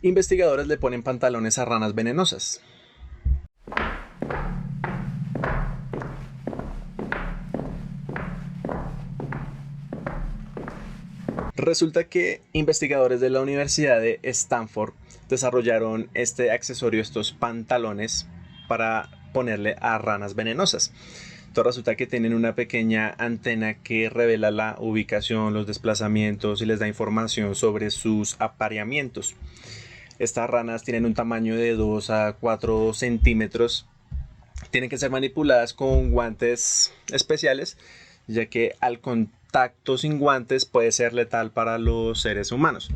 Investigadores le ponen pantalones a ranas venenosas. Resulta que investigadores de la Universidad de Stanford desarrollaron este accesorio, estos pantalones, para ponerle a ranas venenosas. Entonces resulta que tienen una pequeña antena que revela la ubicación, los desplazamientos y les da información sobre sus apareamientos. Estas ranas tienen un tamaño de 2 a 4 centímetros. Tienen que ser manipuladas con guantes especiales, ya que al contacto sin guantes puede ser letal para los seres humanos.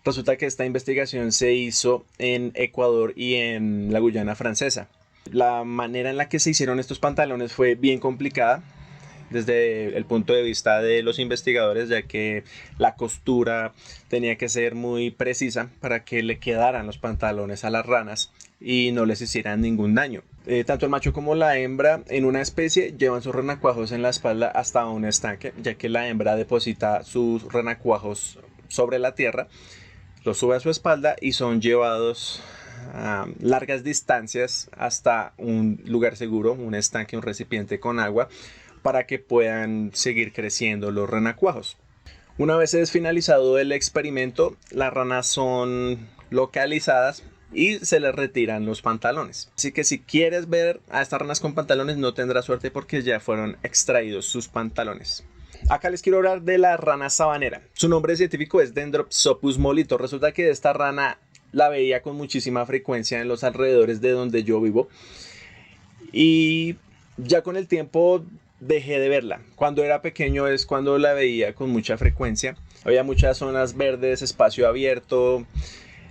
Resulta que esta investigación se hizo en Ecuador y en la Guyana Francesa. La manera en la que se hicieron estos pantalones fue bien complicada desde el punto de vista de los investigadores, ya que la costura tenía que ser muy precisa para que le quedaran los pantalones a las ranas y no les hicieran ningún daño. Tanto el macho como la hembra en una especie llevan sus renacuajos en la espalda hasta un estanque, ya que la hembra deposita sus renacuajos sobre la tierra, los sube a su espalda y son llevados a largas distancias hasta un lugar seguro, un estanque, un recipiente con agua, para que puedan seguir creciendo los renacuajos. Una vez es finalizado el experimento, las ranas son localizadas y se les retiran los pantalones. Así que si quieres ver a estas ranas con pantalones, no tendrás suerte porque ya fueron extraídos sus pantalones. Acá les quiero hablar de la rana sabanera. Su nombre científico es Dendropsopus molito. Resulta que esta rana la veía con muchísima frecuencia en los alrededores de donde yo vivo. Y ya con el tiempo dejé de verla. Cuando era pequeño es cuando la veía con mucha frecuencia. Había muchas zonas verdes, espacio abierto.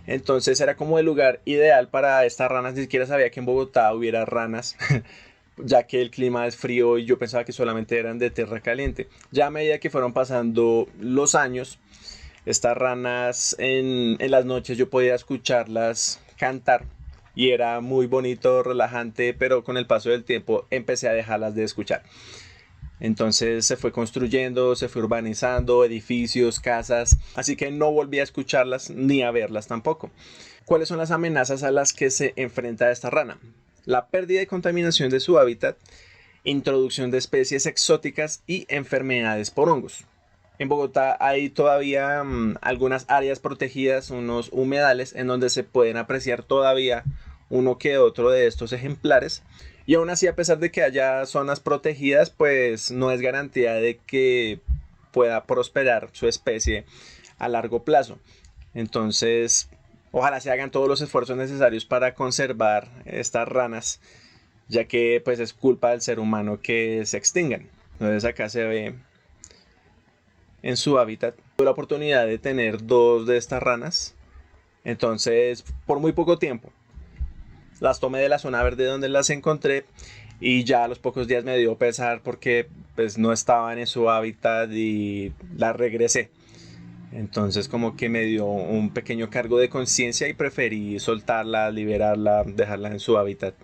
Entonces era como el lugar ideal para estas ranas. Ni siquiera sabía que en Bogotá hubiera ranas, ya que el clima es frío y yo pensaba que solamente eran de tierra caliente. Ya a medida que fueron pasando los años, estas ranas en las noches yo podía escucharlas cantar y era muy bonito, relajante, pero con el paso del tiempo empecé a dejarlas de escuchar. Entonces se fue construyendo, se fue urbanizando, edificios, casas, así que no volví a escucharlas ni a verlas tampoco. ¿Cuáles son las amenazas a las que se enfrenta esta rana? La pérdida y contaminación de su hábitat, introducción de especies exóticas y enfermedades por hongos. En Bogotá hay todavía algunas áreas protegidas, unos humedales en donde se pueden apreciar todavía uno que otro de estos ejemplares. Y aún así, a pesar de que haya zonas protegidas, pues no es garantía de que pueda prosperar su especie a largo plazo. Entonces, ojalá se hagan todos los esfuerzos necesarios para conservar estas ranas, ya que pues es culpa del ser humano que se extingan. Entonces acá se ve en su hábitat. Tuve la oportunidad de tener dos de estas ranas. Entonces, por muy poco tiempo, las tomé de la zona verde donde las encontré y ya a los pocos días me dio pesar porque pues no estaban en su hábitat y las regresé. Entonces como que me dio un pequeño cargo de conciencia y preferí soltarla, liberarla, dejarla en su hábitat.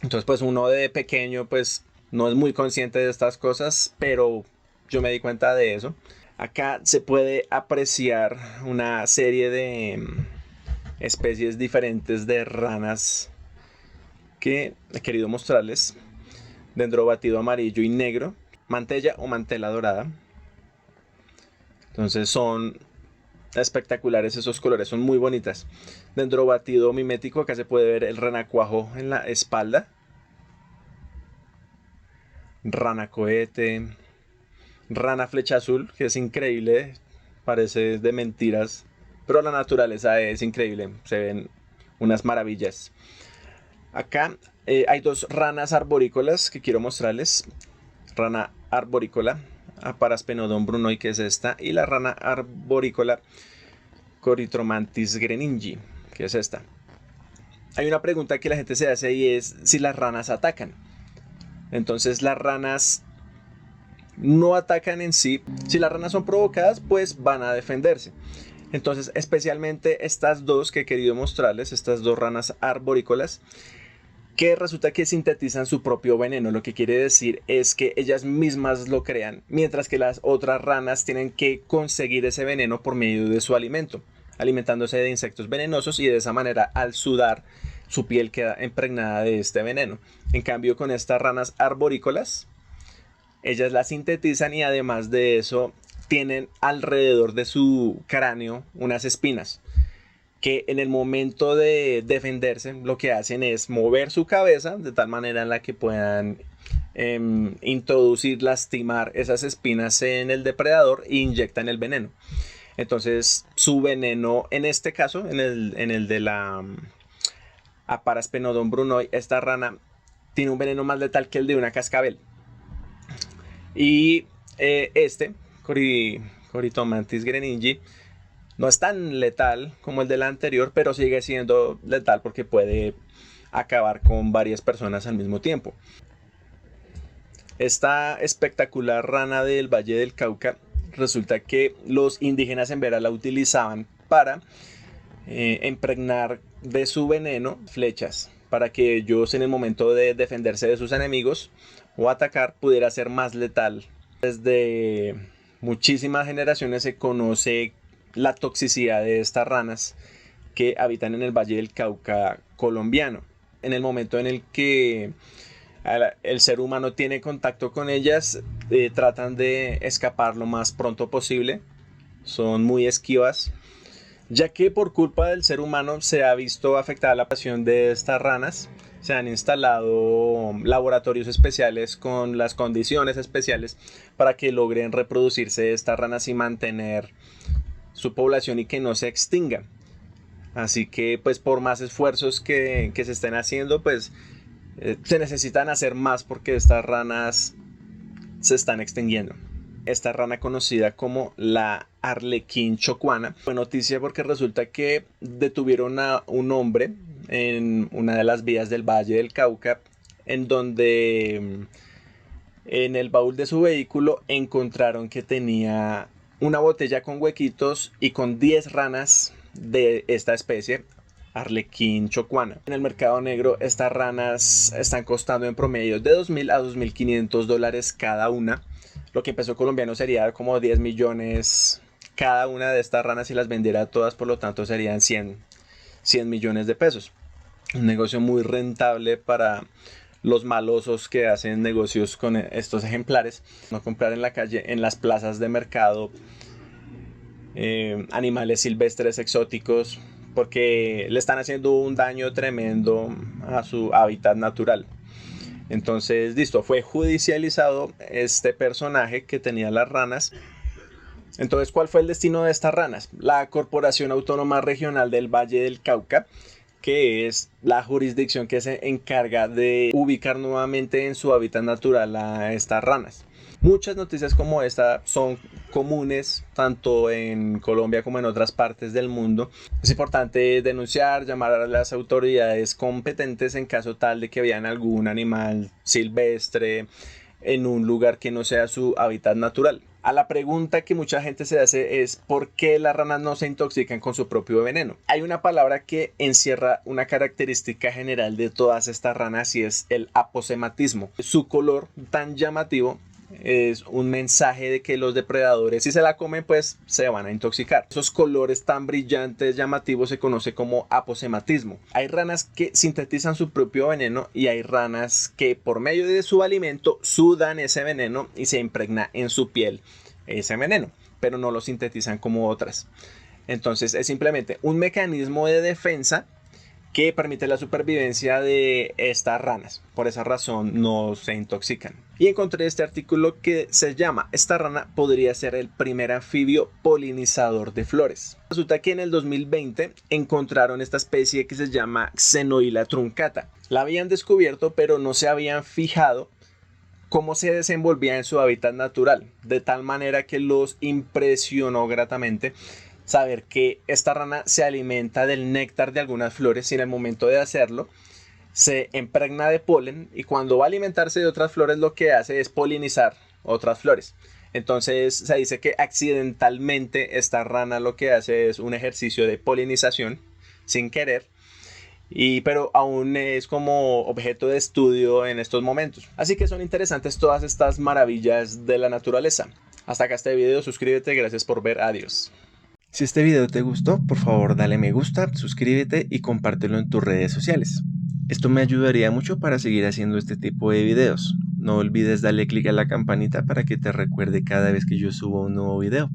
Entonces pues uno de pequeño pues no es muy consciente de estas cosas, pero yo me di cuenta de eso. Acá se puede apreciar una serie de especies diferentes de ranas que he querido mostrarles. Dendrobatido amarillo y negro, mantella o mantela dorada. Entonces son espectaculares esos colores, son muy bonitas. Dendrobatido mimético, acá se puede ver el renacuajo en la espalda. Rana cohete, rana flecha azul, que es increíble, parece de mentiras, pero la naturaleza es increíble, se ven unas maravillas. Acá hay dos ranas arborícolas que quiero mostrarles. Rana arborícola, Paraspenodon brunoi, que es esta, y la rana arborícola Corytromantis greningi, que es esta. Hay una pregunta que la gente se hace y es si las ranas atacan. Entonces las ranas no atacan en sí. Si las ranas son provocadas, pues van a defenderse. Entonces, especialmente estas dos que he querido mostrarles, estas dos ranas arborícolas, que resulta que sintetizan su propio veneno. Lo que quiere decir es que ellas mismas lo crean, mientras que las otras ranas tienen que conseguir ese veneno por medio de su alimento. alimentándose de insectos venenosos y de esa manera al sudar su piel queda impregnada de este veneno. En cambio con estas ranas arborícolas, ellas la sintetizan y además de eso tienen alrededor de su cráneo unas espinas que en el momento de defenderse lo que hacen es mover su cabeza de tal manera en la que puedan introducir, lastimar esas espinas en el depredador e inyectan el veneno. Entonces su veneno, en este caso, en el de la Aparasphenodon brunoi, esta rana tiene un veneno más letal que el de una cascabel. Y Corytomantis greningi, no es tan letal como el de la anterior, pero sigue siendo letal porque puede acabar con varias personas al mismo tiempo. Esta espectacular rana del Valle del Cauca, resulta que los indígenas en Vera la utilizaban para impregnar de su veneno flechas, para que ellos en el momento de defenderse de sus enemigos o atacar pudiera ser más letal. Desde muchísimas generaciones se conoce la toxicidad de estas ranas que habitan en el Valle del Cauca colombiano. En el momento en el que el ser humano tiene contacto con ellas, tratan de escapar lo más pronto posible. Son muy esquivas, ya que por culpa del ser humano se ha visto afectada la población de estas ranas. Se han instalado laboratorios especiales con las condiciones especiales para que logren reproducirse estas ranas y mantener su población y que no se extinga. Así que pues por más esfuerzos que se estén haciendo, pues se necesitan hacer más porque estas ranas se están extinguiendo. Esta rana conocida como la arlequín chocuana fue noticia porque resulta que detuvieron a un hombre en una de las vías del Valle del Cauca, en donde en el baúl de su vehículo encontraron que tenía una botella con huequitos y con 10 ranas de esta especie, arlequín chocuana. En el mercado negro estas ranas están costando en promedio de $2.000 a $2.500 cada una. Lo que en peso colombiano sería como 10 millones cada una de estas ranas si las vendiera todas, por lo tanto serían 100 millones de pesos. Un negocio muy rentable para los malosos que hacen negocios con estos ejemplares. No comprar en la calle, en las plazas de mercado, animales silvestres exóticos, porque le están haciendo un daño tremendo a su hábitat natural. Entonces, listo, fue judicializado este personaje que tenía las ranas. Entonces, ¿cuál fue el destino de estas ranas? La Corporación Autónoma Regional del Valle del Cauca, que es la jurisdicción que se encarga de ubicar nuevamente en su hábitat natural a estas ranas. Muchas noticias como esta son comunes tanto en Colombia como en otras partes del mundo. Es importante denunciar, llamar a las autoridades competentes en caso tal de que vean algún animal silvestre en un lugar que no sea su hábitat natural. A la pregunta que mucha gente se hace es ¿por qué las ranas no se intoxican con su propio veneno? Hay una palabra que encierra una característica general de todas estas ranas y es el aposematismo. Su color tan llamativo es un mensaje de que los depredadores, si se la comen, pues se van a intoxicar. Esos colores tan brillantes, llamativos, se conoce como aposematismo. Hay ranas que sintetizan su propio veneno y hay ranas que por medio de su alimento sudan ese veneno y se impregna en su piel ese veneno, pero no lo sintetizan como otras. Entonces es simplemente un mecanismo de defensa que permite la supervivencia de estas ranas. Por esa razón no se intoxican. Y encontré este artículo que se llama "Esta rana podría ser el primer anfibio polinizador de flores". Resulta que en el 2020 encontraron esta especie que se llama Xenoila truncata. La habían descubierto, pero no se habían fijado cómo se desenvolvía en su hábitat natural, de tal manera que los impresionó gratamente saber que esta rana se alimenta del néctar de algunas flores y en el momento de hacerlo se impregna de polen y cuando va a alimentarse de otras flores lo que hace es polinizar otras flores. Entonces se dice que accidentalmente esta rana lo que hace es un ejercicio de polinización sin querer, pero aún es como objeto de estudio en estos momentos. Así que son interesantes todas estas maravillas de la naturaleza. Hasta acá este video, suscríbete, gracias por ver, adiós. Si este video te gustó, por favor dale me gusta, suscríbete y compártelo en tus redes sociales. Esto me ayudaría mucho para seguir haciendo este tipo de videos. No olvides darle clic a la campanita para que te recuerde cada vez que yo subo un nuevo video.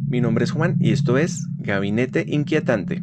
Mi nombre es Juan y esto es Gabinete Inquietante.